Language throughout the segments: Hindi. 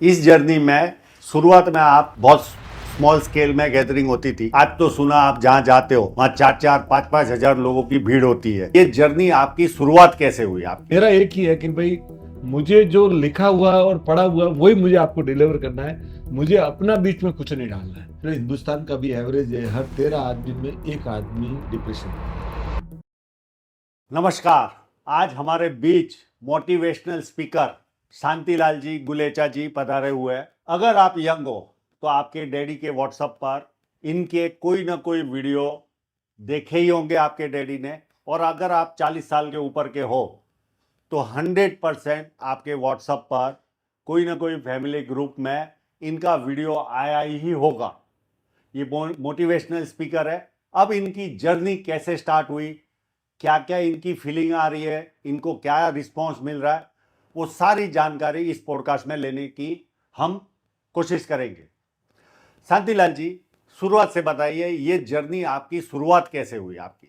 इस जर्नी में शुरुआत में आप बहुत स्मॉल स्केल में गैदरिंग होती थी। आज तो सुना आप जहां जाते हो वहां 4-4, 5-5 हजार लोगों की भीड़ होती है। ये जर्नी आपकी शुरुआत कैसे हुई आपकी? मेरा एक ही है कि भाई मुझे जो लिखा हुआ है और पढ़ा हुआ है वही मुझे आपको डिलीवर करना है। मुझे अपना बीच में कुछ नहीं डालना है। तो हिंदुस्तान का भी एवरेज है, हर 13 आदमी में एक आदमी डिप्रेशन में। नमस्कार। आज हमारे बीच मोटिवेशनल स्पीकर शांतिलाल जी गुलेचा जी पधारे हुए हैं। अगर आप यंग हो तो आपके डैडी के व्हाट्सएप पर इनके कोई ना कोई वीडियो देखे ही होंगे आपके डैडी ने। और अगर आप 40 साल के ऊपर के हो तो 100% आपके व्हाट्सएप पर कोई ना कोई फैमिली ग्रुप में इनका वीडियो आया ही होगा। ये मोटिवेशनल स्पीकर है। अब इनकी जर्नी कैसे स्टार्ट हुई, क्या क्या इनकी फीलिंग आ रही है, इनको क्या रिस्पॉन्स मिल रहा है, वो सारी जानकारी इस पॉडकास्ट में लेने की हम कोशिश करेंगे। शांतिलाल जी, शुरुआत से बताइए, ये जर्नी आपकी शुरुआत कैसे हुई आपकी?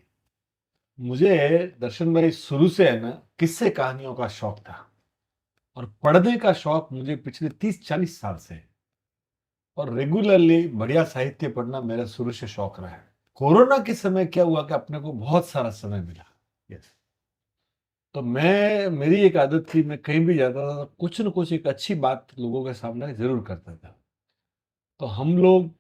मुझे दर्शन भाई शुरू से है ना किस्से कहानियों का शौक था और पढ़ने का शौक मुझे पिछले 30-40 साल से है। और रेगुलरली बढ़िया साहित्य पढ़ना मेरा शुरू से शौक रहा है। कोरोना के समय क्या हुआ कि अपने को बहुत सारा समय मिला। यस। तो मेरी एक आदत थी, मैं कहीं भी जाता था तो कुछ न कुछ एक अच्छी बात लोगों के सामने ज़रूर करता था। तो हम लोग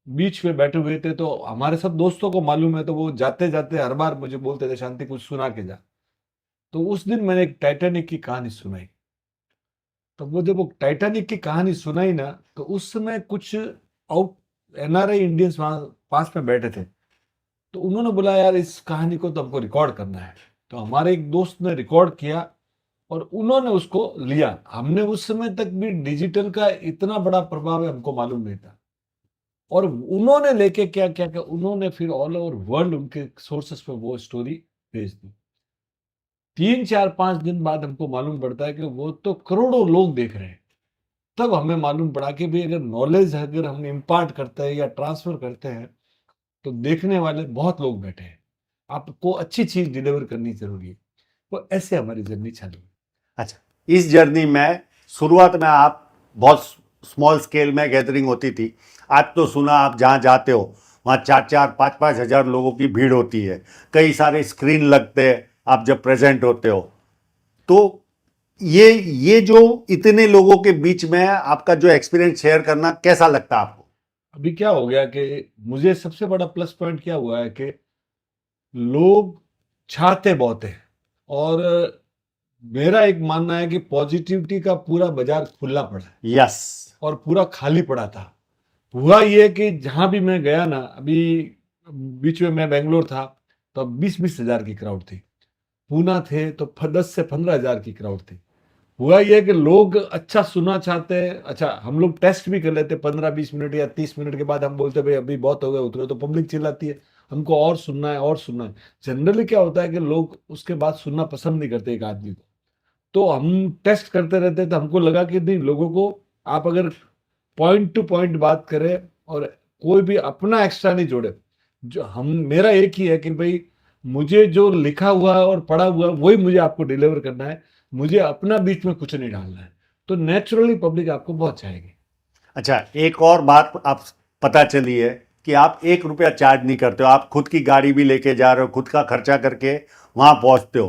बीच में बैठे हुए थे तो हमारे सब दोस्तों को मालूम है, तो वो जाते-जाते हर बार मुझे बोलते थे, शांति कुछ सुना के जा। तो उस दिन मैंने एक टाइटैनिक की कहानी सुनाई। तो वो जब वो टाइटैनिक की कहानी सुनाई ना, तो उस समय कुछ आउट एनआरआई इंडियंस वहाँ पास में बैठे थे। तो उन्होंने बोला, यार इस कहानी को तो हमको रिकॉर्ड करना है। तो हमारे एक दोस्त ने रिकॉर्ड किया और उन्होंने उसको लिया। हमने उस समय तक भी डिजिटल का इतना बड़ा प्रभाव है हमको मालूम नहीं था। और उन्होंने लेके क्या क्या क्या उन्होंने फिर ऑल ओवर वर्ल्ड उनके सोर्सेस पे वो स्टोरी भेज दी। 3-4-5 दिन बाद हमको मालूम पड़ता है कि वो तो करोड़ों लोग देख रहे हैं। तब हमें मालूम पड़ा कि भाई अगर नॉलेज अगर हम इम्पार्ट करते हैं या ट्रांसफर करते हैं तो देखने वाले बहुत लोग बैठे हैं। आपको अच्छी चीज डिलीवर करनी जरूरी है। तो ऐसे हमारी जर्नी चालू हुई। अच्छा, इस जर्नी में शुरुआत में आप बहुत स्मॉल स्केल में गैदरिंग होती थी। आज तो सुना आप जहाँ जाते हो वहाँ 4-4, 5-5 हजार लोगों की भीड़ होती है। कई सारे स्क्रीन लगते हैं आप जब प्रेजेंट होते हो। तो ये जो इतने लोगों के बीच में आपका जो एक्सपीरियंस शेयर करना कैसा लगता है आपको? अभी क्या हो गया कि मुझे सबसे बड़ा प्लस पॉइंट क्या हुआ है कि लोग चाहते बहुत हैं। और मेरा एक मानना है कि पॉजिटिविटी का पूरा बाजार खुला पड़ा है यस। और पूरा खाली पड़ा था। हुआ ये कि जहां भी मैं गया ना, अभी बीच में मैं बेंगलोर था तो 20-20 हजार की क्राउड थी। पूना थे तो 10 से 15 हजार की क्राउड थी। हुआ ये कि लोग अच्छा सुनना चाहते हैं। अच्छा, हम लोग टेस्ट भी कर लेते 15-20 मिनट या 30 मिनट के बाद हम बोलते भाई अभी बहुत हो गया, उतरो। तो पब्लिक चिल्लाती है हमको और सुनना है और सुनना है। जनरली क्या होता है कि लोग उसके बाद सुनना पसंद नहीं करते एक आदमी को। तो हम टेस्ट करते रहते तो हमको लगा कि नहीं, लोगों को आप अगर पॉइंट टू पॉइंट बात करें और कोई भी अपना एक्स्ट्रा नहीं जोड़े। जो हम मेरा एक ही है कि भाई मुझे जो लिखा हुआ है और पढ़ा हुआ है वही मुझे आपको डिलीवर करना है। मुझे अपना बीच में कुछ नहीं डालना है। तो नेचुरली पब्लिक आपको बहुत चाहेगी। अच्छा, एक और बात आप पता चली है कि आप 1 रुपया चार्ज नहीं करते हो। आप खुद की गाड़ी भी लेके जा रहे हो, खुद का खर्चा करके वहां पहुंचते हो।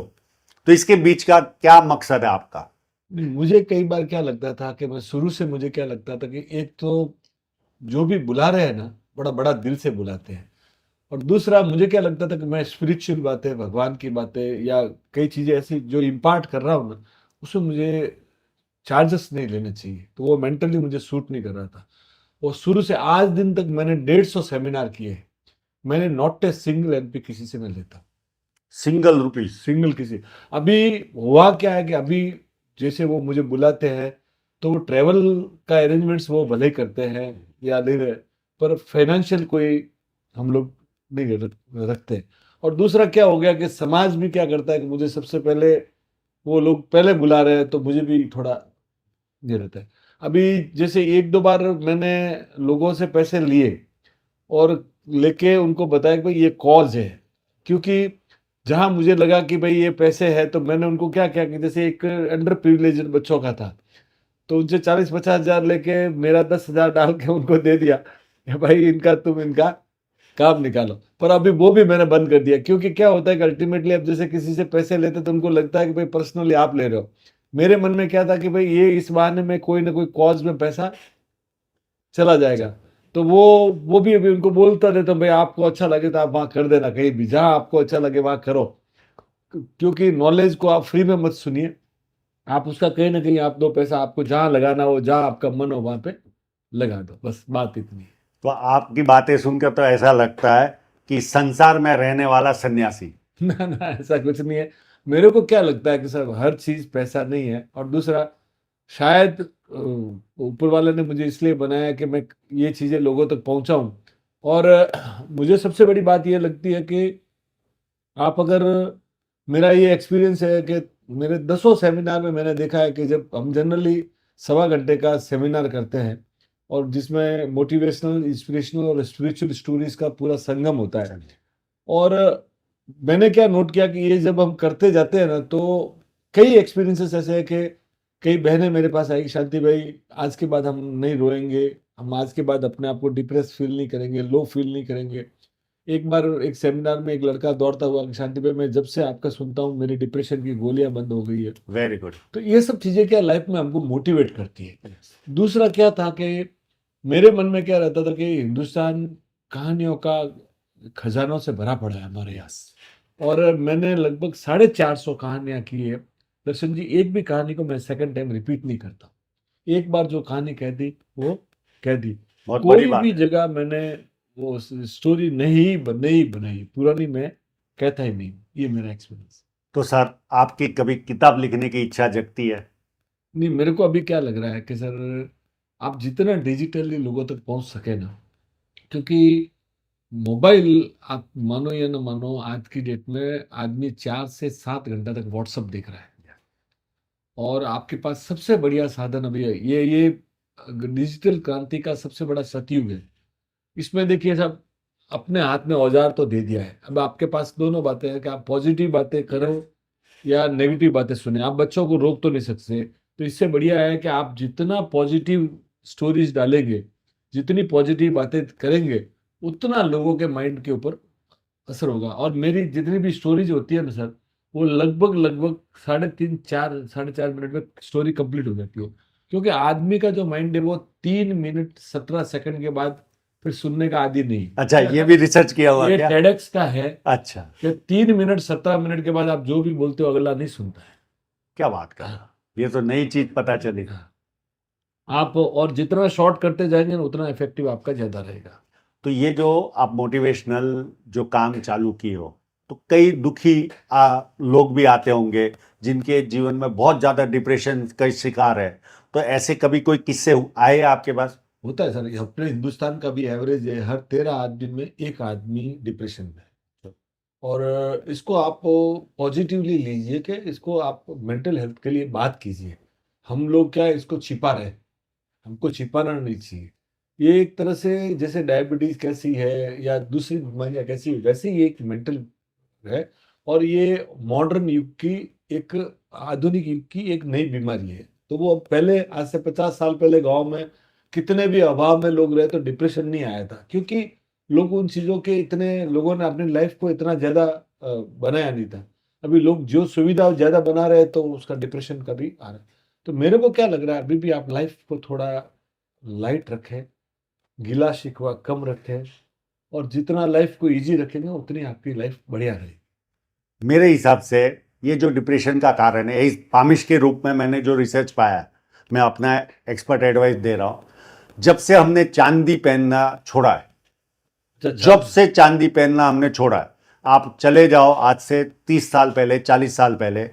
तो इसके बीच का क्या मकसद है आपका? नहीं, मुझे कई बार क्या लगता था कि मैं शुरू से मुझे क्या लगता था कि एक तो जो भी बुला रहे हैं ना, बड़ा बड़ा दिल से बुलाते हैं। और दूसरा मुझे क्या लगता था कि मैं स्पिरिचुअल बातें, भगवान की बातें या कई चीज़ें ऐसी जो इम्पार्ट कर रहा हूँ ना, उसमें मुझे चार्जेस नहीं लेने चाहिए। तो वो मेंटली मुझे सूट नहीं कर रहा था। और शुरू से आज दिन तक मैंने 150 सेमिनार किए हैं। मैंने नॉट ए सिंगल एमपी किसी से नहीं लेता। Single rupees? सिंगल किसी। अभी हुआ क्या है कि अभी जैसे वो मुझे बुलाते हैं तो वो ट्रैवल का अरेंजमेंट्स वो भले ही करते हैं या ले रहे, पर फाइनेंशियल कोई हम लोग नहीं रखते। और दूसरा क्या हो गया कि समाज भी क्या करता है कि मुझे सबसे पहले वो लोग पहले बुला रहे हैं तो मुझे भी थोड़ा ये रहता है। अभी जैसे 1-2 बार मैंने लोगों से पैसे लिए और लेके उनको बताया कि भाई ये कॉज है। क्योंकि जहां मुझे लगा कि भाई ये पैसे है तो मैंने उनको क्या क्या कि जैसे एक अंडर प्रिविलेज्ड बच्चों का था, तो उनसे 40-50 हजार लेके मेरा 10 हजार डाल के उनको दे दिया कि भाई इनका तुम इनका काम निकालो। पर अभी वो भी मैंने बंद कर दिया, क्योंकि क्या होता है कि अल्टीमेटली अब जैसे किसी से पैसे लेते तो उनको लगता है कि भाई पर्सनली आप ले रहे हो। मेरे मन में क्या था कि भाई ये इस बहाने में कोई ना कोई कॉज में पैसा चला जाएगा। तो वो भी अभी उनको बोलता रहता हूं, भाई आपको अच्छा लगे तो आप वहां कर देना, कहीं भी जहां आपको अच्छा लगे वहां करो। क्योंकि नॉलेज को आप फ्री में मत सुनिए, आप उसका कहीं ना कहीं आप दो पैसा, आपको जहां लगाना हो, जहां आपका मन हो वहां पे लगा दो, बस बात इतनी है। तो आपकी बातें सुनकर तो ऐसा लगता है कि संसार में रहने वाला सन्यासी। ना ना, ऐसा कुछ नहीं है। मेरे को क्या लगता है कि सर हर चीज पैसा नहीं है, और दूसरा शायद ऊपर वाले ने मुझे इसलिए बनाया कि मैं ये चीजें लोगों तक पहुंचाऊं। और मुझे सबसे बड़ी बात ये लगती है कि आप अगर, मेरा ये एक्सपीरियंस है कि मेरे दसों सेमिनार में मैंने देखा है कि जब हम जनरली 1.25 घंटे का सेमिनार करते हैं, और जिसमें मोटिवेशनल, इंस्पिरेशनल और स्पिरिचुअल स्टोरीज का पूरा संगम होता है। और मैंने क्या नोट किया कि ये जब हम करते जाते हैं ना, तो कई एक्सपीरियंसेस ऐसे हैं कि कई बहनें मेरे पास आई, शांति भाई आज के बाद हम नहीं रोएंगे, हम आज के बाद अपने आप को डिप्रेस फील नहीं करेंगे, लो फील नहीं करेंगे। एक बार एक सेमिनार में एक लड़का दौड़ता हुआ कि शांति भाई मैं जब से आपका सुनता हूँ मेरी डिप्रेशन की गोलियां बंद हो गई है। Very good. तो ये सब चीजें क्या लाइफ में हमको मोटिवेट करती है। दूसरा क्या था कि मेरे मन में क्या रहता था कि हिंदुस्तान कहानियों का खजानों से भरा पड़ा है हमारे यहाँ, और मैंने लगभग 450 कहानियां की है। दर्शन जी, एक भी कहानी को मैं सेकंड टाइम रिपीट नहीं करता। एक बार जो कहानी कह दी वो कह दी। बहुत बड़ी कोई बात भी है। जगह मैंने वो स्टोरी नहीं बनाई पुरानी, मैं कहता ही नहीं। ये मेरा एक्सपीरियंस। तो सर आपकी कभी किताब लिखने की इच्छा जगती है? नहीं, मेरे को अभी क्या लग रहा है कि सर आप जितना डिजिटली लोगों तक पहुंच सके ना, क्योंकि मोबाइल, आप मानो या ना मानो, आज की डेट में आदमी 4 से 7 घंटा तक व्हाट्सअप देख रहा है। और आपके पास सबसे बढ़िया साधन अभी है ये डिजिटल क्रांति का सबसे बड़ा सतयुग है। इसमें देखिए साहब, अपने हाथ में औजार तो दे दिया है, अब आपके पास दोनों बातें हैं कि आप पॉजिटिव बातें करो या नेगेटिव बातें सुने। आप बच्चों को रोक तो नहीं सकते, तो इससे बढ़िया है कि आप जितना पॉजिटिव स्टोरीज डालेंगे, जितनी पॉजिटिव बातें करेंगे, उतना लोगों के माइंड के ऊपर असर होगा। और मेरी जितनी भी स्टोरीज होती है ना सर, वो लगभग लगभग 3.5 4 साढ़े 4 मिनट में स्टोरी कंप्लीट हो जाती है। क्योंकि आदमी का जो माइंड है वो 3 मिनट 17 सेकंड के बाद फिर सुनने का आदि नहीं। अच्छा, ये भी रिसर्च किया हुआ ये क्या? टेडेक्स का है अच्छा, कि 3 मिनट 17 मिनट के बाद आप जो भी बोलते हो अगला नहीं सुनता है। क्या बात कर रहा हूं। ये तो नई चीज पता चली। हाँ। आप और जितना शॉर्ट करते जाएंगे ना, उतना इफेक्टिव आपका ज्यादा रहेगा। तो ये जो आप मोटिवेशनल जो काम चालू किए हो, तो कई दुखी लोग भी आते होंगे जिनके जीवन में बहुत ज्यादा डिप्रेशन का शिकार है। तो ऐसे कभी कोई किस्से आए आपके पास? होता है सर, ये अपने हिंदुस्तान का भी एवरेज है, हर 13 आदमी में एक आदमी डिप्रेशन में है। और इसको आप पॉजिटिवली लीजिए कि इसको आप मेंटल हेल्थ के लिए बात कीजिए। हम लोग क्या इसको छिपा रहे हैं, हमको छिपाना नहीं चाहिए। ये एक तरह से जैसे डायबिटीज कैसी है या दूसरी बीमारियां कैसी है, वैसे ही एक मेंटल है। और ये मॉडर्न युग की, एक आधुनिक युग की एक नई बीमारी है। तो वो पहले, आज से 50 साल पहले गांव में कितने भी अभाव में लोग रहे तो डिप्रेशन नहीं आया था, क्योंकि लोग उन चीजों के इतने, लोगों ने अपनी लाइफ को इतना ज्यादा बनाया नहीं था। अभी लोग जो सुविधा ज्यादा बना रहे हैं तो उसका डिप्रेशन का भी आ रहा है। तो मेरे को क्या लग रहा है, अभी भी आप लाइफ को थोड़ा लाइट रखें, गिला शिकवा कम रखें, और जितना लाइफ को इजी रखेंगे उतनी आपकी लाइफ बढ़िया रहेगी। मेरे हिसाब से ये जो डिप्रेशन का कारण है, इस आमिष के रूप में मैंने जो रिसर्च पाया, मैं अपना एक्सपर्ट एडवाइस दे रहा हूँ। जब से हमने चांदी पहनना छोड़ा है, जब से चांदी पहनना हमने छोड़ा है, आप चले जाओ आज से 30 साल पहले, 40 साल पहले,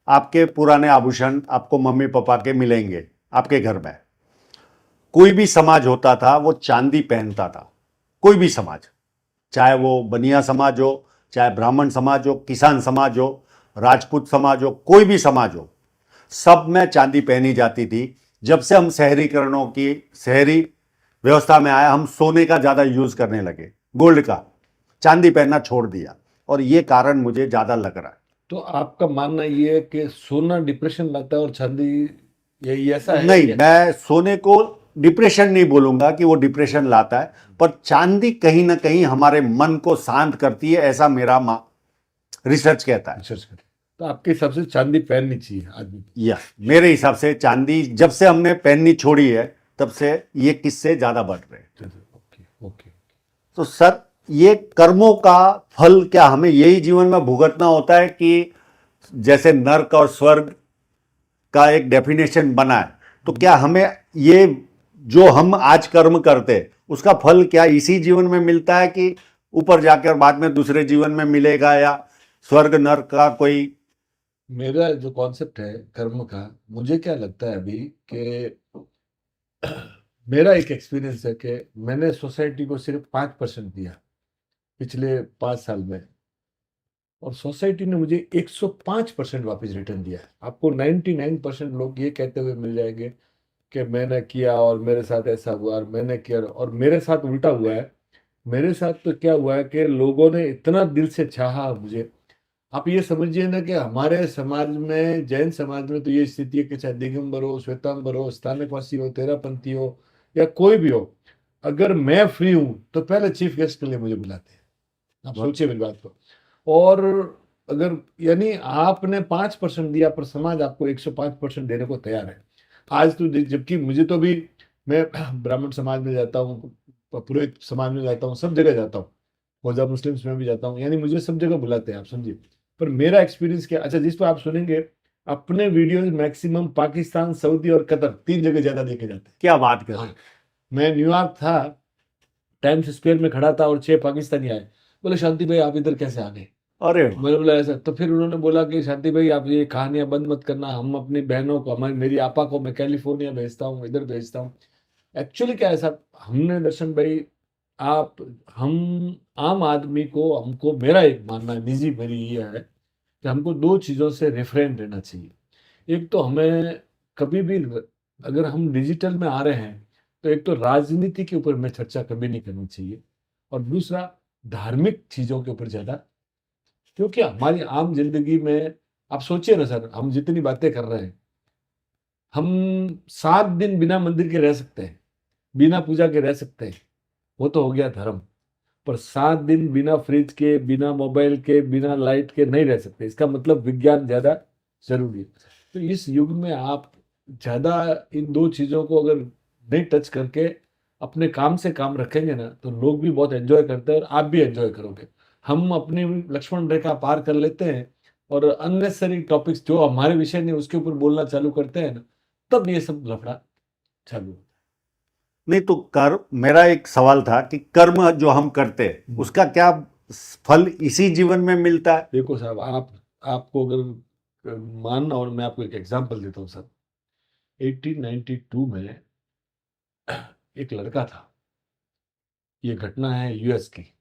आपके पुराने आभूषण आपको मम्मी पापा के मिलेंगे आपके घर में। कोई भी समाज होता था वो चांदी पहनता था, कोई भी समाज, चाहे वो बनिया समाज हो, चाहे ब्राह्मण समाज हो, किसान समाज हो, राजपूत समाज हो, कोई भी समाज हो, सब में चांदी पहनी जाती थी। जब से हम शहरीकरणों की, शहरी व्यवस्था में आया, हम सोने का ज़्यादा यूज़ करने लगे, गोल्ड का, चांदी पहनना छोड़ दिया। और ये कारण मुझे ज़्यादा लग रहा है। तो आपका मानना ये है कि सोना डिप्रेशन लाता है और चांदी यही ऐसा है नहीं, क्या? मैं सोने को डिप्रेशन नहीं बोलूंगा कि वो डिप्रेशन लाता है, पर चांदी कहीं ना कहीं हमारे मन को शांत करती है, ऐसा मेरा रिसर्च कहता है। रिसर्च करें तो आपके हिसाब से चांदी पहननी चाहिए आदमी को? या मेरे हिसाब से चांदी जब से हमने पहननी छोड़ी है तब से ये किस्से ज्यादा बढ़ रहे हैं। Okay okay. तो सर, ये कर्मों का फल क्या हमें यही जीवन में भुगतना होता है कि जैसे नर्क और स्वर्ग का एक डेफिनेशन बना है, तो क्या हमें ये जो हम आज कर्म करते हैं उसका फल क्या इसी जीवन में मिलता है कि ऊपर जाकर बाद में दूसरे जीवन में मिलेगा, या स्वर्ग नर्क का कोई? मेरा जो कॉन्सेप्ट है कर्म का, मुझे क्या लगता है अभी कि मेरा एक एक्सपीरियंस है कि मैंने सोसाइटी को सिर्फ 5% दिया पिछले 5 साल में, और सोसाइटी ने मुझे 105% वापस रिटर्न दिया है। आपको 99% लोग ये कहते हुए मिल जाएंगे कि मैंने किया और मेरे साथ ऐसा हुआ और मैंने किया, और मेरे साथ उल्टा हुआ है। मेरे साथ तो क्या हुआ है कि लोगों ने इतना दिल से चाहा मुझे। आप ये समझिए ना कि हमारे समाज में, जैन समाज में तो ये स्थिति है कि चाहे दिगंबर हो, श्वेतांबर हो, स्थानकवासी हो, तेरापंथी हो या कोई भी हो, अगर मैं फ्री हूं तो पहले चीफ गेस्ट के लिए मुझे बुलाते हैं। आप सोचिए मेरी बात को। और अगर यानी आपने 5% दिया पर समाज आपको 105% देने को तैयार है आज तो। जबकि मुझे तो भी, मैं ब्राह्मण समाज में जाता हूँ, पुरोहित समाज में जाता हूँ, सब जगह जाता हूँ, खोजा मुस्लिम्स में भी जाता हूँ, यानी मुझे सब जगह बुलाते हैं, आप समझिए। पर मेरा एक्सपीरियंस क्या, अच्छा जिस पर आप सुनेंगे, अपने वीडियोस मैक्सिमम पाकिस्तान, सऊदी और कतर, 3 जगह ज्यादा देखे जाते हैं। क्या बात कर रहे हाँ, हैं? मैं न्यूयॉर्क था, टाइम्स स्क्वायर में खड़ा था और 6 पाकिस्तानी आए, बोले शांति भाई आप इधर कैसे आ गए? अरे वाह। मैंने बोला ऐसा, तो फिर उन्होंने बोला कि शांति भाई आप ये कहानियां बंद मत करना, हम अपनी बहनों को, हमारी मेरी आपा को मैं कैलिफोर्निया भेजता हूँ, इधर भेजता हूँ। एक्चुअली क्या है साहब, हमने दर्शन भाई, आप, हम आम आदमी को, हमको, मेरा एक मानना है, निजी मेरी ये है कि हमको 2 चीज़ों से रिफ्रेन रहना चाहिए। एक तो हमें कभी भी, अगर हम डिजिटल में आ रहे हैं तो एक तो राजनीति के ऊपर में चर्चा कभी नहीं करनी चाहिए, और दूसरा धार्मिक चीज़ों के ऊपर ज़्यादा। क्योंकि हमारी आम जिंदगी में, आप सोचिए ना सर, हम जितनी बातें कर रहे हैं, हम 7 दिन बिना मंदिर के रह सकते हैं, बिना पूजा के रह सकते हैं, वो तो हो गया धर्म। पर 7 दिन बिना फ्रिज के, बिना मोबाइल के, बिना लाइट के नहीं रह सकते। इसका मतलब विज्ञान ज्यादा जरूरी है। तो इस युग में आप ज्यादा इन 2 चीजों को अगर नहीं टच करके अपने काम से काम रखेंगे ना, तो लोग भी बहुत एंजॉय करते हैं और आप भी एंजॉय करोगे। हम अपनी लक्ष्मण रेखा पार कर लेते हैं और अननेसेसरी टॉपिक्स जो हमारे विषय नहीं उसके ऊपर बोलना चालू करते हैं ना, तब ये सब लफड़ा चालू होता नहीं तो कर्म, मेरा एक सवाल था कि कर्म जो हम करते हैं है। उसका क्या फल इसी जीवन में मिलता है? देखो साहब, आपको अगर मानना, और मैं आपको एक एग्जांपल देता हूँ सर। 1892 में एक लड़का था, ये घटना है यूएस की।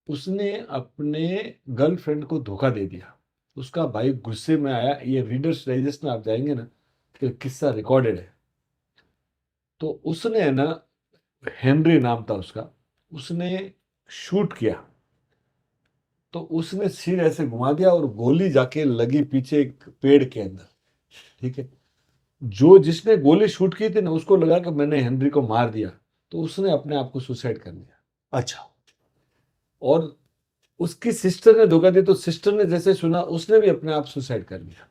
उसने अपने गर्लफ्रेंड को धोखा दे दिया। उसका भाई गुस्से में आया, ये रीडर्स डाइजेस्ट में आप जाएंगे ना, कि किस्सा रिकॉर्डेड है। तो उसने है ना, हेनरी नाम था उसका, उसने शूट किया। तो उसने सिर ऐसे घुमा दिया और गोली जाके लगी पीछे एक पेड़ के अंदर। ठीक है, जो जिसने गोली शूट की थी ना, उसको लगा कि मैंने हेनरी को मार दिया, तो उसने अपने आप को सुसाइड कर लिया। अच्छा। और उसकी सिस्टर ने धोखा दिया, तो सिस्टर ने जैसे सुना उसने भी अपने आप सुसाइड कर लिया।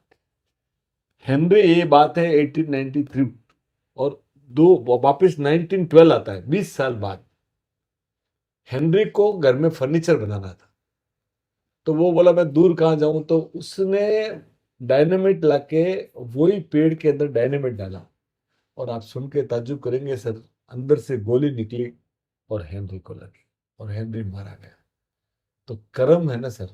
हेनरी, ये बात है 1893, और दो वापस 1912 आता है, 20 साल बाद। हेनरी को घर में फर्नीचर बनाना था, तो वो बोला मैं दूर कहाँ जाऊं, तो उसने डायनामिट लाके वही पेड़ के अंदर डायनामिट डाला, और आप सुन के ताज्जुब करेंगे सर, अंदर से गोली निकली और हेनरी को लगी और हेनरी मारा गया। तो कर्म है ना सर,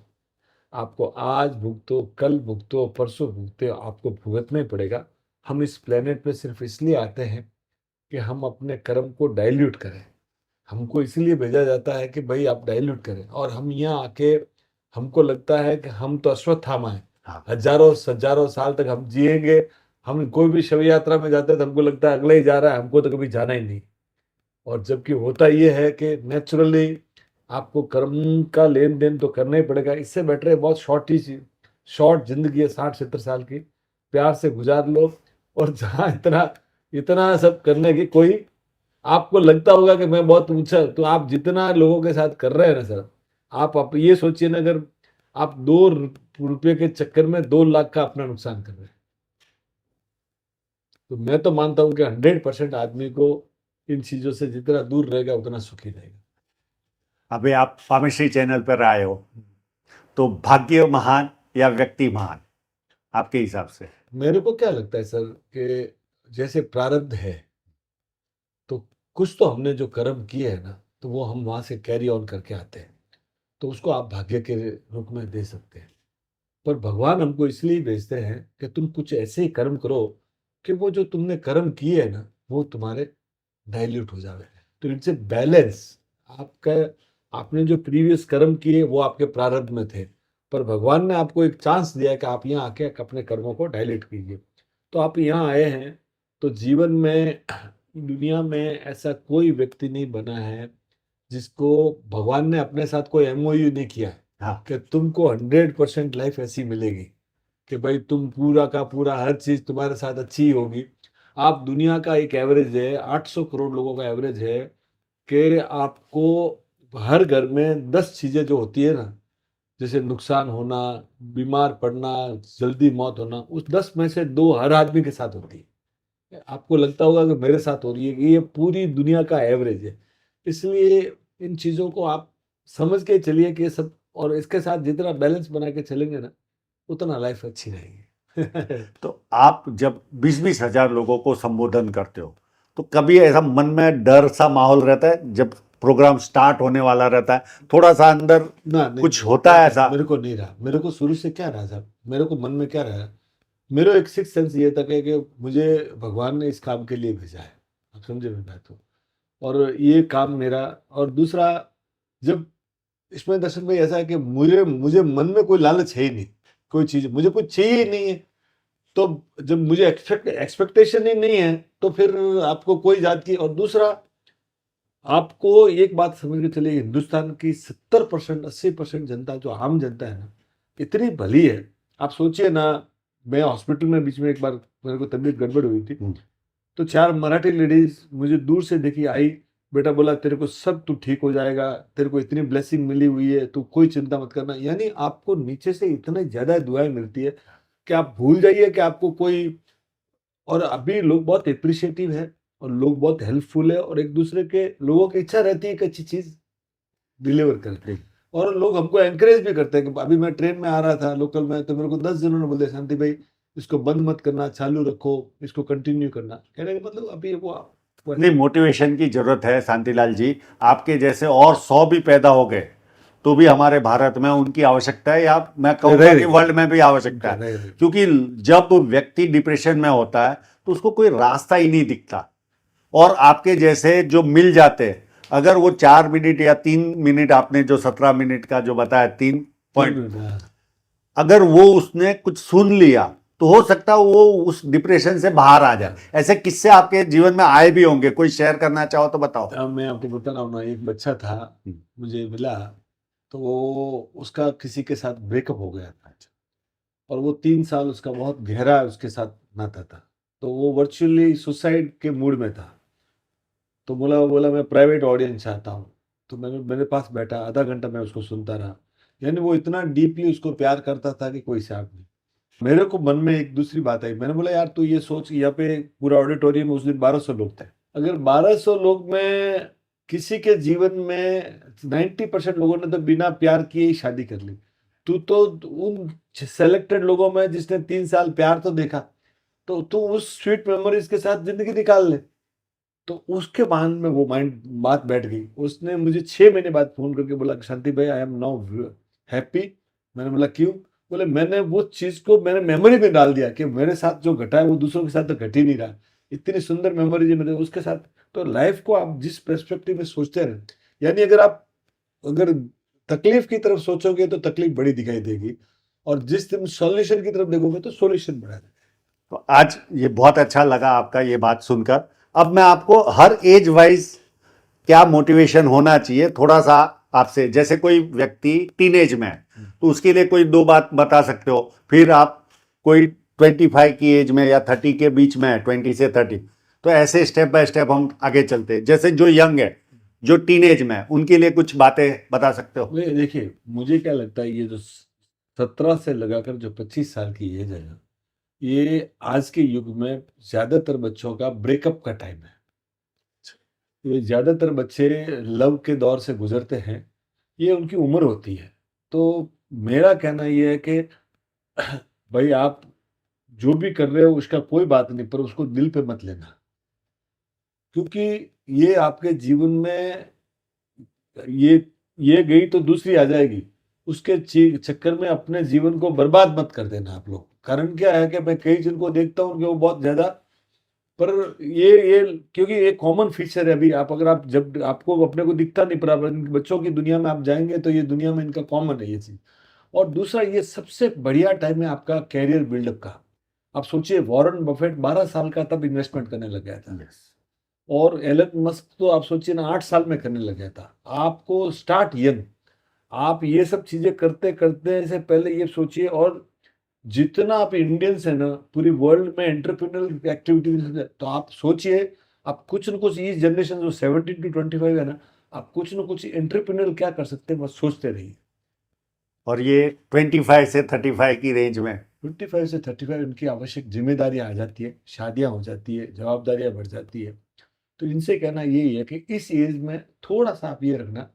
आपको आज भुगतो, कल भुगतो, परसों भुगते, आपको भुगतना ही पड़ेगा। हम इस प्लेनेट पे सिर्फ इसलिए आते हैं कि हम अपने कर्म को डाइल्यूट करें। हमको इसलिए भेजा जाता है कि भाई आप डाइल्यूट करें, और हम यहाँ आके, हमको लगता है कि हम तो अश्वत्थामा है, हाँ। हजारों हजारों साल तक हम जिएंगे। हम कोई भी शव यात्रा में जाते हैं तो हमको लगता है अगला ही जा रहा है, हमको तो कभी जाना ही नहीं। और जबकि होता ये है कि नेचुरली आपको कर्म का लेन देन तो करना ही पड़ेगा। इससे बेटर है, बहुत शॉर्ट जिंदगी है, 60-70 साल की, प्यार से गुजार लो, और जहाँ इतना इतना सब करने की कोई, आपको लगता होगा कि मैं बहुत ऊंचा, तो आप जितना लोगों के साथ कर रहे हैं ना सर, आप ये सोचिए ना, अगर आप 2 रुपये के चक्कर में 2 लाख का अपना नुकसान कर रहे हैं, तो मैं तो मानता हूँ कि 100% आदमी को इन चीजों से जितना दूर रहेगा उतना सुखी रहेगा। अभी आप फार्मेसी चैनल पर आए हो, तो भाग्य महान या व्यक्ति महान आपके हिसाब से? मेरे को क्या लगता है सर कि जैसे प्रारब्ध है, तो कुछ तो हमने जो कर्म किए हैं ना, तो वो हम वहां से कैरी ऑन करके आते हैं, तो उसको आप भाग्य के रूप में दे सकते हैं। पर भगवान हमको इसलिए भेजते हैं कि तुम कुछ ऐसे ही कर्म करो कि वो जो तुमने कर्म किए है ना, वो तुम्हारे डाइल्यूट हो जावे। तो इट्स ए बैलेंस। आपका, आपने जो प्रीवियस कर्म किए वो आपके प्रारब्ध में थे, पर भगवान ने आपको एक चांस दिया है कि आप यहाँ आके अपने कर्मों को डायलेट कीजिए। तो आप यहाँ आए हैं, तो जीवन में, दुनिया में ऐसा कोई व्यक्ति नहीं बना है जिसको भगवान ने अपने साथ कोई एमओयू नहीं किया है हाँ, कि तुमको 100% लाइफ ऐसी मिलेगी कि भाई तुम पूरा का पूरा हर चीज तुम्हारे साथ अच्छी ही होगी। आप दुनिया का एक एवरेज है, 800 करोड़ लोगों का एवरेज है कि आपको हर घर में 10 चीजें जो होती है ना, जैसे नुकसान होना, बीमार पड़ना, जल्दी मौत होना, उस 10 में से 2 हर आदमी के साथ होती है। आपको लगता होगा कि मेरे साथ हो रही है, कि ये पूरी दुनिया का एवरेज है। इसलिए इन चीजों को आप समझ के चलिए कि ये सब, और इसके साथ जितना बैलेंस बना के चलेंगे ना, उतना लाइफ अच्छी रहेगी। तो आप जब 20-20 हजार लोगों को संबोधन करते हो, तो कभी ऐसा मन में डर सा माहौल रहता है जब प्रोग्राम स्टार्ट होने वाला रहता है, थोड़ा सा अंदर ना नहीं, कुछ होता है ऐसा? मेरे को नहीं रहा। मेरे को शुरू से क्या रहा साहब, मेरे को मन में क्या रहा, मेरा एक सिक्स सेंस ये था कि मुझे भगवान ने इस काम के लिए भेजा है। आप समझे मेरी बात को, और ये काम मेरा। और दूसरा, जब इसमें दर्शन भाई ऐसा है कि मुझे मुझे मन में कोई लालच है ही नहीं, कोई चीज मुझे कुछ चाहिए ही नहीं है। तो जब मुझे एक्सपेक्टेशन ही नहीं है, तो फिर आपको कोई जात की। और दूसरा, आपको एक बात समझ के चलिए, हिंदुस्तान की 70% 80% जनता, जो आम जनता है ना, इतनी भली है। आप सोचिए ना, मैं हॉस्पिटल में बीच में एक बार मेरे को तबीयत गड़बड़ हुई थी, तो 4 मराठी लेडीज मुझे दूर से देखी, आई, बेटा बोला तेरे को सब, तू ठीक हो जाएगा, तेरे को इतनी ब्लेसिंग मिली हुई है, तू कोई चिंता मत करना। यानी आपको नीचे से इतनी ज्यादा दुआएं मिलती है कि आप भूल जाइए कि आपको कोई। और अभी लोग बहुत अप्रिशिएटिव है, और लोग बहुत हेल्पफुल है, और एक दूसरे के, लोगों की इच्छा रहती है कि अच्छी चीज डिलीवर करें। और लोग हमको एनकरेज भी करते हैं कि अभी मैं ट्रेन में आ रहा था लोकल में, तो मेरे को 10 जनों ने बोले, शांति भाई इसको बंद मत करना, चालू रखो, इसको कंटिन्यू करना। कहने का मतलब अभी वो नहीं, मोटिवेशन की जरूरत है शांतिलाल जी। आपके जैसे और 100 भी पैदा हो गए तो भी हमारे भारत में उनकी आवश्यकता है, या मैं कहूँगा कि वर्ल्ड में भी आवश्यकता है। क्योंकि जब व्यक्ति डिप्रेशन में होता है तो उसको कोई रास्ता ही नहीं दिखता, और आपके जैसे जो मिल जाते हैं, अगर वो 4 मिनट या 3 मिनट, आपने जो 17 मिनट का जो बताया 3 पॉइंट, अगर वो उसने कुछ सुन लिया तो हो सकता है वो उस डिप्रेशन से बाहर आ जाए। ऐसे किस्से आपके जीवन में आए भी होंगे, कोई शेयर करना चाहो तो बताओ। अब मैं आपको बता रहा हूँ ना, एक बच्चा था मुझे मिला, तो वो, उसका किसी के साथ ब्रेकअप हो गया था, और वो 3 साल उसका बहुत गहरा उसके साथ नाता था। तो वो वर्चुअली सुसाइड के मूड में था। तो बोला मैं प्राइवेट ऑडियंस चाहता हूँ। तो मैंने, मेरे पास बैठा, आधा घंटा मैं उसको सुनता रहा। यानी वो इतना डीपली उसको प्यार करता था कि कोई हिसाब नहीं। मेरे को मन में एक दूसरी बात आई, मैंने बोला यार तू ये सोच, यहाँ पे पूरा ऑडिटोरियम में उस दिन 1200 लोग थे। अगर 1200 लोग में किसी के जीवन में 90% लोगों ने तो बिना प्यार किए ही शादी कर ली, तू तो उन सेलेक्टेड लोगों में जिसने 3 साल प्यार तो देखा, तो तू उस स्वीट मेमोरीज के साथ जिंदगी निकाल ले। तो उसके बाद में वो माइंड बात बैठ गई। उसने मुझे 6 महीने बाद फोन करके बोला, शांति भाई आई एम नाउ हैप्पी। मैंने बोला क्यों? बोले मैंने वो चीज को मैंने मेमोरी में डाल दिया कि मेरे साथ जो घटा है वो दूसरों के साथ तो घट ही नहीं रहा। इतनी सुंदर मेमोरी है मेरे उसके साथ। तो लाइफ को आप जिस पर्सपेक्टिव में सोचते हैं, यानी अगर तकलीफ की तरफ सोचोगे तो तकलीफ बड़ी दिखाई देगी, और जिस तुम सॉल्यूशन की तरफ देखोगे तो सॉल्यूशन बड़ा है। तो आज ये बहुत अच्छा लगा आपका ये बात सुनकर। अब मैं आपको हर एज वाइज क्या मोटिवेशन होना चाहिए थोड़ा सा आपसे, जैसे कोई व्यक्ति टीनेज में है तो उसके लिए कोई 2 बात बता सकते हो, फिर आप कोई 25 की एज में या 30 के बीच में है, 20 से 30, तो ऐसे स्टेप बाय स्टेप हम आगे चलते हैं। जैसे जो यंग है, जो टीनेज में है, उनके लिए कुछ बातें बता सकते हो? देखिए, मुझे क्या लगता है, ये जो 17 से लगाकर जो 25 साल की एज है ना, ये आज के युग में ज्यादातर बच्चों का ब्रेकअप का टाइम है। ये ज्यादातर बच्चे लव के दौर से गुजरते हैं, ये उनकी उम्र होती है। तो मेरा कहना ये है कि भाई, आप जो भी कर रहे हो उसका कोई बात नहीं, पर उसको दिल पे मत लेना, क्योंकि ये आपके जीवन में, ये ये गई तो दूसरी आ जाएगी। उसके चक्कर में अपने जीवन को बर्बाद मत कर देना आप लोग। कारण क्या है कि मैं कई जन को देखता हूँ कि वो बहुत ज्यादा, पर ये क्योंकि ये कॉमन फीचर है। अभी आप, अगर आप, जब आपको अपने को दिखता नहीं, पर आप बच्चों की दुनिया में आप जाएंगे तो ये दुनिया में इनका कॉमन है ये चीज। और दूसरा, ये सबसे बढ़िया टाइम है आपका कैरियर बिल्डअप का। आप सोचिए, वॉरेन बफेट 12 साल का तब इन्वेस्टमेंट करने लग गया था, और एलन मस्क तो आप सोचिए ना 8 साल में करने लग गया था। आपको स्टार्ट यंग, आप ये सब चीजें करते करते से पहले ये सोचिए। और जितना आप इंडियंस है ना पूरी वर्ल्ड में एंटरप्रेन्योरल एक्टिविटीज, तो आप सोचिए, आप कुछ न कुछ, इस जनरेशन जो 17 to 25 है ना, आप कुछ न कुछ एंटरप्रेन्योरल क्या कर सकते हैं, बस सोचते रहिए। और ये 25 से 35 की रेंज में 25 से 35 उनकी आवश्यक जिम्मेदारियां आ जाती है, शादियां हो जाती है, जवाबदारियां बढ़ जाती है। तो इनसे कहना यही है कि इस एज में थोड़ा सा आप ये रखना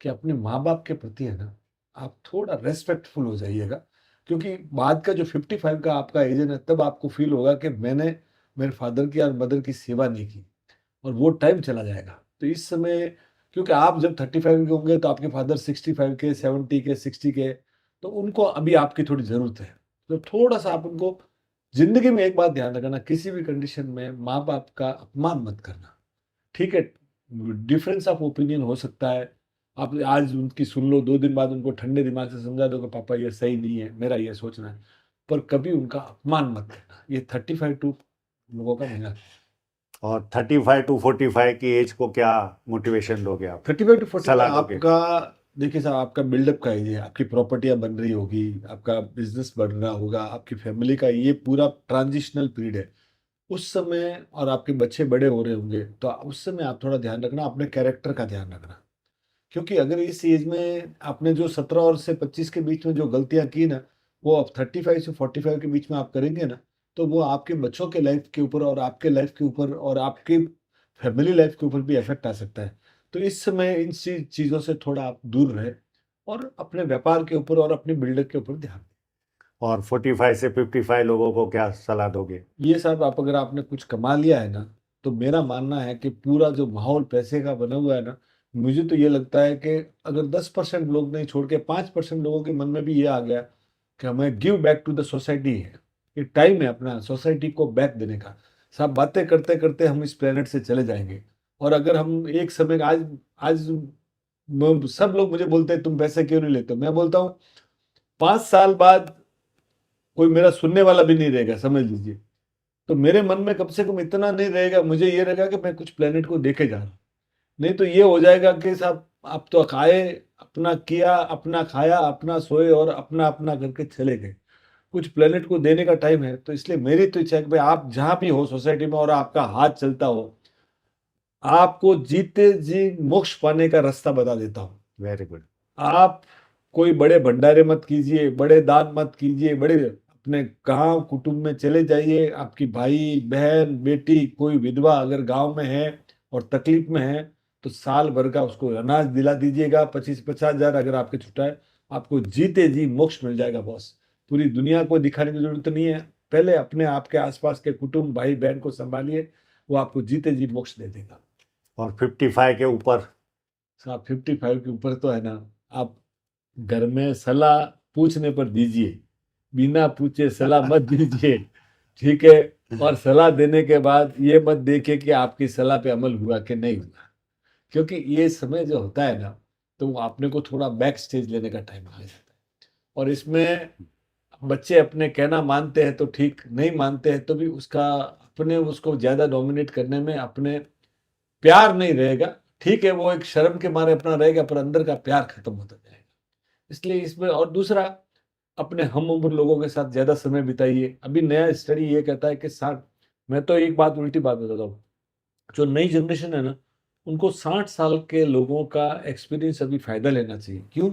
कि अपने माँ बाप के प्रति है ना, आप थोड़ा रेस्पेक्टफुल हो जाइएगा। क्योंकि बाद का जो 55 का आपका एज है ना, तब आपको फील होगा कि मैंने मेरे फादर की और मदर की सेवा नहीं की, और वो टाइम चला जाएगा। तो इस समय, क्योंकि आप जब 35 के होंगे तो आपके फादर 65 के, 70 के, 60 के, तो उनको अभी आपकी थोड़ी ज़रूरत है। तो थोड़ा सा आप उनको, जिंदगी में एक बात ध्यान रखना, किसी भी कंडीशन में माँ बाप का अपमान मत करना। ठीक है, डिफरेंस ऑफ ओपिनियन हो सकता है, आप आज उनकी सुन लो, 2 दिन बाद उनको ठंडे दिमाग से समझा दो कि पापा ये सही नहीं है, मेरा ये सोचना है, पर कभी उनका अपमान मत करना। ये 35 टू लोगों का मिला। और 35 टू 45 की एज को क्या मोटिवेशन दोगे आप, 35 to 45 सलाह दोगे? आपका, देखिए साहब, आपका बिल्डअप का एज है, आपकी प्रॉपर्टियां बन रही होगी, आपका बिजनेस बढ़ रहा होगा, आपकी फैमिली का ये पूरा ट्रांजिशनल पीरियड है उस समय, और आपके बच्चे बड़े हो रहे होंगे, तो उस समय आप थोड़ा ध्यान रखना, अपने कैरेक्टर का ध्यान रखना। क्योंकि अगर इस एज में आपने जो 17 और से 25 के बीच में जो गलतियां की ना, वो अब 35 से 45 के बीच में आप करेंगे ना, तो वो आपके बच्चों के लाइफ के ऊपर, और आपके लाइफ के ऊपर, और आपके फैमिली लाइफ के ऊपर भी इफेक्ट आ सकता है। तो इस समय इन चीजों से थोड़ा आप दूर रहे, और अपने व्यापार के ऊपर और अपने बिल्डर के ऊपर ध्यान दें। और 45 से 55 लोगों को क्या सलाह दोगे? ये साहब, आप, अगर आपने कुछ कमा लिया है ना, तो मेरा मानना है कि पूरा जो माहौल पैसे का बना हुआ है ना, मुझे तो ये लगता है कि अगर 10% लोग नहीं छोड़ के 5% लोगों के मन में भी ये आ गया कि हमें give back to the society है, ये टाइम है अपना सोसाइटी को बैक देने का। सब बातें करते करते हम इस प्लेनेट से चले जाएंगे। और अगर हम एक समय, आज आज सब लोग मुझे बोलते हैं तुम पैसे क्यों नहीं लेते, मैं बोलता हूँ 5 साल बाद कोई मेरा सुनने वाला भी नहीं रहेगा, समझ लीजिए। तो मेरे मन में कम से कम इतना नहीं रहेगा, मुझे ये रहेगा कि मैं कुछ प्लेनेट को देखे जा रहा हूँ। नहीं तो ये हो जाएगा कि साहब, आप तो खाए, अपना किया, अपना खाया, अपना सोए, और अपना अपना करके चले गए। कुछ प्लेनेट को देने का टाइम है। तो इसलिए मेरी तो इच्छा है कि भाई, आप जहां भी हो सोसाइटी में और आपका हाथ चलता हो, आपको जीते जी मोक्ष पाने का रास्ता बता देता हूँ। Very good. आप कोई बड़े भंडारे मत कीजिए, बड़े दान मत कीजिए, बड़े अपने गांव कुटुंब में चले जाइए। आपकी भाई बहन बेटी कोई विधवा अगर गांव में है और तकलीफ में है, तो साल भर का उसको अनाज दिला दीजिएगा, 25-50 हजार अगर आपके छुट्टा है, आपको जीते जी मोक्ष मिल जाएगा बॉस। पूरी दुनिया को दिखाने की जरूरत नहीं है, पहले अपने आपके आसपास के कुटुंब भाई बहन को संभालिए, वो आपको जीते जी मोक्ष दे देगा। और 55 के ऊपर? साहब, 55 के ऊपर तो है ना, आप घर में सलाह पूछने पर दीजिए, बिना पूछे सलाह मत दीजिए। ठीक है, और सलाह देने के बाद ये मत देखिए कि आपकी सलाह पे अमल हुआ कि नहीं हुआ। क्योंकि ये समय जो होता है ना, तो वो आपने को थोड़ा बैक स्टेज लेने का टाइम आ जाता है। और इसमें बच्चे अपने कहना मानते हैं तो ठीक, नहीं मानते हैं तो भी उसका, अपने उसको ज्यादा डोमिनेट करने में अपने प्यार नहीं रहेगा। ठीक है, वो एक शर्म के मारे अपना रहेगा, पर अंदर का प्यार खत्म होता जाएगा। इसलिए इसमें, और दूसरा, अपने हम उम्र लोगों के साथ ज्यादा समय बिताइए। अभी नया स्टडी ये कहता है कि 60, मैं तो एक बात उल्टी बात बताता हूँ, जो नई जनरेशन है ना, उनको 60 साल के लोगों का एक्सपीरियंस अभी फायदा लेना चाहिए। क्यों?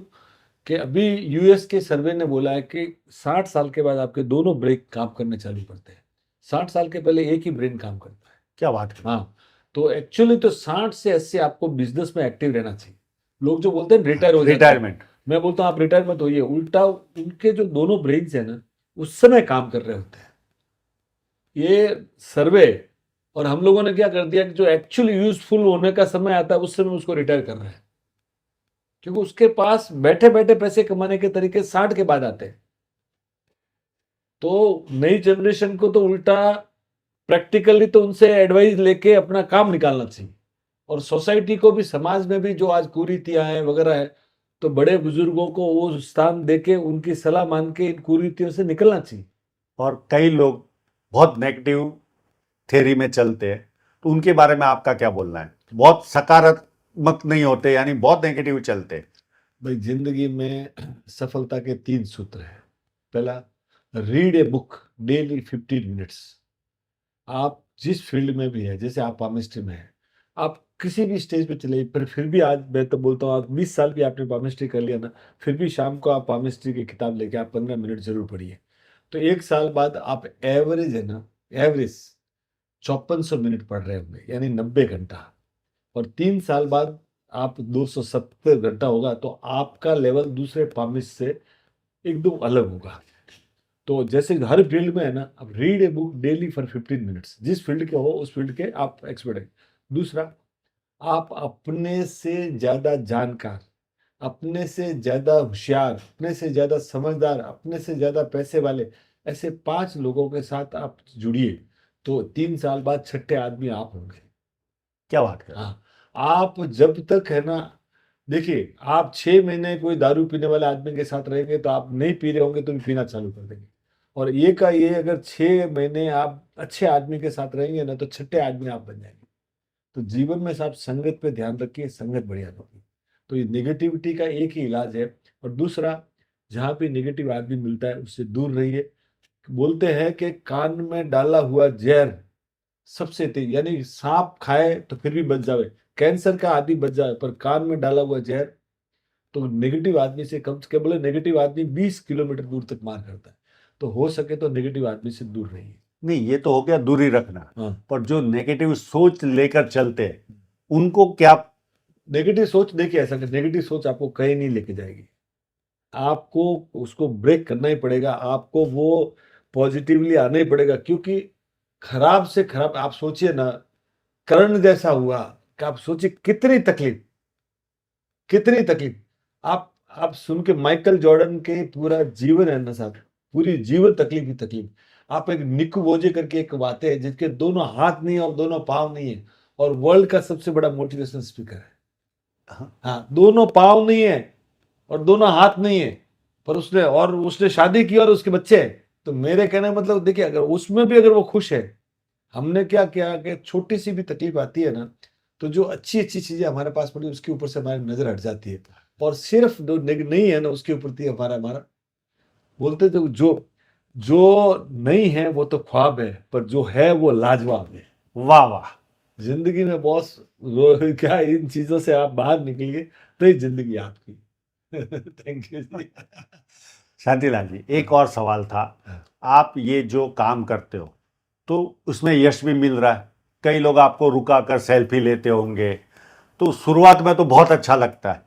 कि अभी यूएस के सर्वे ने बोला है कि 60 साल के बाद आपके दोनों ब्रेन काम करने चालू करते हैं। 60 साल के पहले एक ही ब्रेन काम करता है। क्या बात है। हाँ, तो एक्चुअली तो 60 से 80 आपको बिजनेस में एक्टिव रहना चाहिए। लोग जो बोलते हैं रिटायर हो जाते हैं, रिटायरमेंट। मैं बोलता हूँ आप रिटायर मत होइए, उल्टा उनके जो दोनों ब्रेन्स है ना, उस समय काम कर रहे होते हैं। ये सर्वे, और हम लोगों ने क्या कर दिया कि जो एक्चुअली यूजफुल होने का समय आता है उस समय उसको रिटायर कर रहे हैं, क्योंकि उसके पास बैठे बैठे पैसे कमाने के तरीके 60 के बाद आते हैं। तो नई जनरेशन को तो उल्टा प्रैक्टिकली तो उनसे एडवाइस लेके अपना काम निकालना चाहिए, और सोसाइटी को भी, समाज में भी जो आज कुरीतियां हैं वगैरह है, तो बड़े बुजुर्गों को वो स्थान देके उनकी सलाह मान के इन कुरीतियों से निकलना चाहिए। और कई लोग बहुत नेगेटिव थ्योरी में चलते हैं, तो उनके बारे में आपका क्या बोलना है? बहुत सकारात्मक नहीं होते, यानी बहुत नेगेटिव चलते हैं। भाई, जिंदगी में सफलता के 3 सूत्र हैं। पहला, read a book daily 15 minutes. आप जिस फील्ड में भी है, जैसे आप पामिस्ट्री में है, आप किसी भी स्टेज पे चले, पर फिर भी आज मैं तो बोलता हूँ, आप 20 साल भी आपने पामिस्ट्री कर लिया ना, फिर भी शाम को आप पामिस्ट्री की किताब लेके आप 15 मिनट जरूर पढ़िए। तो 1 साल बाद आप एवरेज है ना, एवरेज 5400 मिनट पढ़ रहे होंगे, यानी 90 घंटा। और 3 साल बाद आप 270 घंटा होगा, तो आपका लेवल दूसरे पामिस्ट से एकदम अलग होगा। तो जैसे हर फील्ड में है ना, अब read a book daily for 15 minutes, जिस फील्ड के हो उस फील्ड के आप एक्सपर्ट हैं। दूसरा, आप अपने से ज्यादा जानकार, अपने से ज्यादा होशियार, अपने से ज्यादा समझदार, अपने से ज्यादा पैसे वाले, ऐसे 5 लोगों के साथ आप जुड़िए, तो 3 साल बाद छठे आदमी आप होंगे। क्या बात है। हाँ, आप जब तक है ना, देखिए, आप 6 महीने कोई दारू पीने वाले आदमी के साथ रहेंगे तो आप नहीं पी रहे होंगे तो भी पीना चालू कर देंगे। और ये का ये, अगर 6 महीने आप अच्छे आदमी के साथ रहेंगे ना, तो छठे आदमी आप बन जाएंगे। तो जीवन में आप संगत पे ध्यान रखिए, संगत बढ़िया होगी। तो ये नेगेटिविटी का एक ही इलाज है। और दूसरा, जहाँ पे नेगेटिव आदमी मिलता है उससे दूर रहिए। बोलते हैं कि कान में डाला हुआ जहर सबसे तेज, यानी सांप खाए तो फिर भी बच जावे, कैंसर का आदमी बच जाए, पर कान में डाला हुआ जहर तो नेगेटिव आदमी से कम से कम, बोले नेगेटिव आदमी 20 किलोमीटर दूर तक मार करता है। तो हो सके तो नेगेटिव आदमी से दूर रहिए। नहीं, ये तो हो गया दूरी रखना, हाँ, पर जो नेगेटिव सोच लेकर चलते हैं उनको क्या? नेगेटिव सोच, देखिए ऐसा, नेगेटिव सोच आपको कहीं नहीं लेके जाएगी। आपको उसको ब्रेक करना ही पड़ेगा, आपको वो पॉजिटिवली आना ही पड़ेगा। क्योंकि खराब से खराब आप सोचिए ना, कर्ण जैसा हुआ, कि आप सोचिए कितनी तकलीफ, कितनी तकलीफ। आप सुन के, माइकल जॉर्डन के पूरा जीवन है ना साहब, पूरी जीवन तकलीफ ही तकलीफ। आप एक निक वोजे करके एक बात है, जिसके दोनों हाथ नहीं है और दोनों पाँव नहीं है, और वर्ल्ड का सबसे बड़ा मोटिवेशनल स्पीकर है। हाँ, दोनों पाँव नहीं है और दोनों हाथ नहीं है, पर उसने शादी की और उसके बच्चे हैं। तो मेरे कहने का मतलब, देखिए, अगर उसमें भी अगर वो खुश है, हमने क्या किया कि छोटी सी भी तकलीफ आती है ना, तो जो अच्छी अच्छी चीजें हमारे पास पड़ी उसके ऊपर से हमारी नजर हट जाती है, और सिर्फ जो नहीं है ना उसके ऊपर थी हमारा हमारा बोलते थे, जो जो नहीं है वो तो ख्वाब है, पर जो है वो लाजवाब है। वाह वाह। जिंदगी में बॉस, क्या इन चीजों से आप बाहर निकलिए तो ये जिंदगी आपकी। थैंक यू जी। शांतिलाल जी, एक और सवाल था। आप ये जो काम करते हो तो उसमें यश भी मिल रहा है, कई लोग आपको रुका कर सेल्फी लेते होंगे, तो शुरुआत में तो बहुत अच्छा लगता है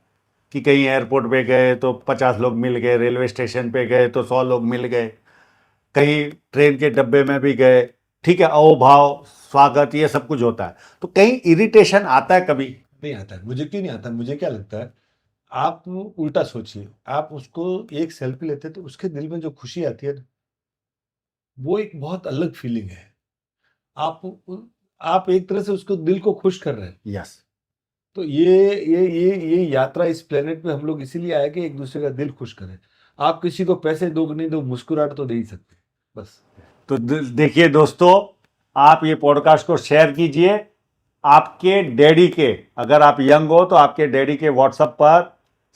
कि कहीं एयरपोर्ट पे गए तो 50 लोग मिल गए, रेलवे स्टेशन पे गए तो 100 लोग मिल गए, कहीं ट्रेन के डब्बे में भी गए, ठीक है, अहो भाव स्वागत ये सब कुछ होता है, तो कहीं इरिटेशन आता है कभी? नहीं आता है, मुझे क्यों नहीं आता, मुझे क्या लगता है, आप उल्टा सोचिए, आप उसको एक सेल्फी लेते हैं तो उसके दिल में जो खुशी आती है ना, वो एक बहुत अलग फीलिंग है। आप आप एक तरह से उसको, दिल को खुश कर रहे हैं। यस। तो ये यात्रा इस प्लेनेट पे हम लोग इसीलिए आए कि एक दूसरे का दिल खुश करें। आप किसी को पैसे दो कि नहीं दो, मुस्कुराहट तो दे ही सकते, बस। तो देखिए दोस्तों, आप ये पॉडकास्ट को शेयर कीजिए आपके डैडी के, अगर आप यंग हो तो आपके डैडी के व्हाट्सएप पर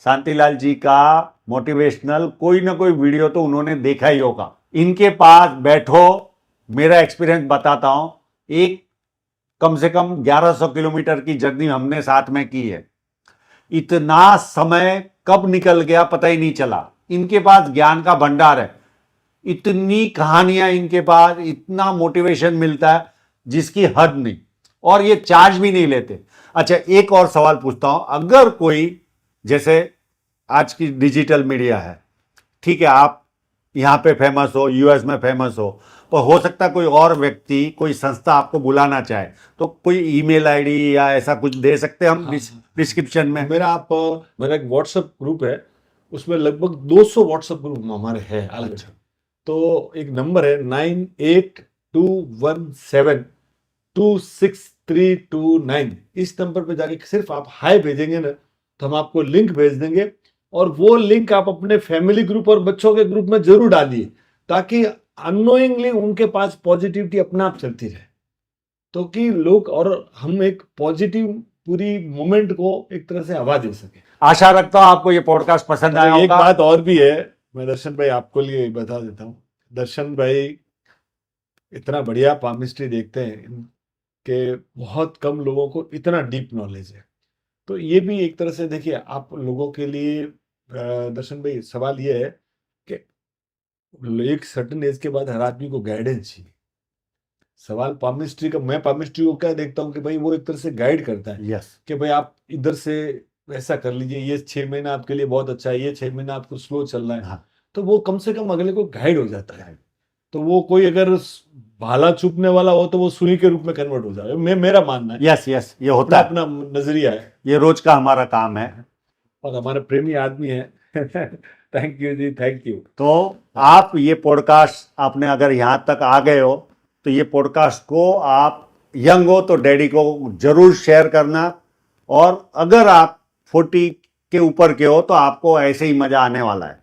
शांतिलाल जी का मोटिवेशनल कोई ना कोई वीडियो तो उन्होंने देखा ही होगा। इनके पास बैठो, मेरा एक्सपीरियंस बताता हूं, एक कम से कम 1100 किलोमीटर की जर्नी हमने साथ में की है। इतना समय कब निकल गया पता ही नहीं चला। इनके पास ज्ञान का भंडार है, इतनी कहानियां इनके पास, इतना मोटिवेशन मिलता है जिसकी हद नहीं, और ये चार्ज भी नहीं लेते। अच्छा, एक और सवाल पूछता हूं, अगर कोई, जैसे आज की डिजिटल मीडिया है, ठीक है, आप यहां पे फेमस हो, यूएस में फेमस हो, और हो सकता है कोई और व्यक्ति, कोई संस्था आपको बुलाना चाहे, तो कोई ईमेल आईडी या ऐसा कुछ दे सकते हैं हम हाँ, डिस्क्रिप्शन में? मेरा एक व्हाट्सएप ग्रुप है, उसमें लगभग 200 व्हाट्सएप ग्रुप हमारे हैं अलग। अच्छा। तो एक नंबर है 9821726329। इस नंबर पे जाके सिर्फ आप हाय भेजेंगे ना, तो हम आपको लिंक भेज देंगे, और वो लिंक आप अपने फैमिली ग्रुप और बच्चों के ग्रुप में जरूर डालिए, ताकि अननोइंगली उनके पास पॉजिटिविटी अपने आप चलती रहे, तो कि लोग, और हम एक पॉजिटिव पूरी मोमेंट को एक तरह से हवा दे सके। आशा रखता हूं आपको ये पॉडकास्ट पसंद आया एक होगा। बात और भी है, मैं दर्शन भाई आपको लिए बता देता हूँ। दर्शन भाई इतना बढ़िया पामिस्ट्री देखते हैं कि बहुत कम लोगों को इतना डीप नॉलेज है। तो ये भी एक तरह से देखिए, आप लोगों के लिए दर्शन भाई सवाल ये है कि एक सर्टेन एज के बाद हर आदमी को गाइडेंस चाहिए। सवाल पामिस्ट्री का, मैं पामिस्ट्री को क्या देखता हूँ कि भाई वो एक तरह से गाइड करता है यस, कि भाई आप इधर से ऐसा कर लीजिए, ये 6 महीना आपके लिए बहुत अच्छा है, ये 6 महीना आपको स्लो चलना है। हाँ, तो वो कम से कम अगले को गाइड हो जाता है। तो वो कोई अगर भाला चुपने वाला हो तो वो सुई के रूप में कन्वर्ट हो जाए, मेरा मानना है। यस, यस, ये अपना होता है, अपना नजरिया है, ये रोज का हमारा काम है। और हमारे प्रेमी आदमी है। थैंक यू जी, थैंक यू। तो आप ये पॉडकास्ट, आपने अगर यहाँ तक आ गए हो, तो ये पॉडकास्ट को आप यंग हो तो डैडी को जरूर शेयर करना, और अगर आप 40 के ऊपर के हो तो आपको ऐसे ही मजा आने वाला है।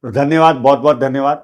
तो धन्यवाद, बहुत बहुत धन्यवाद।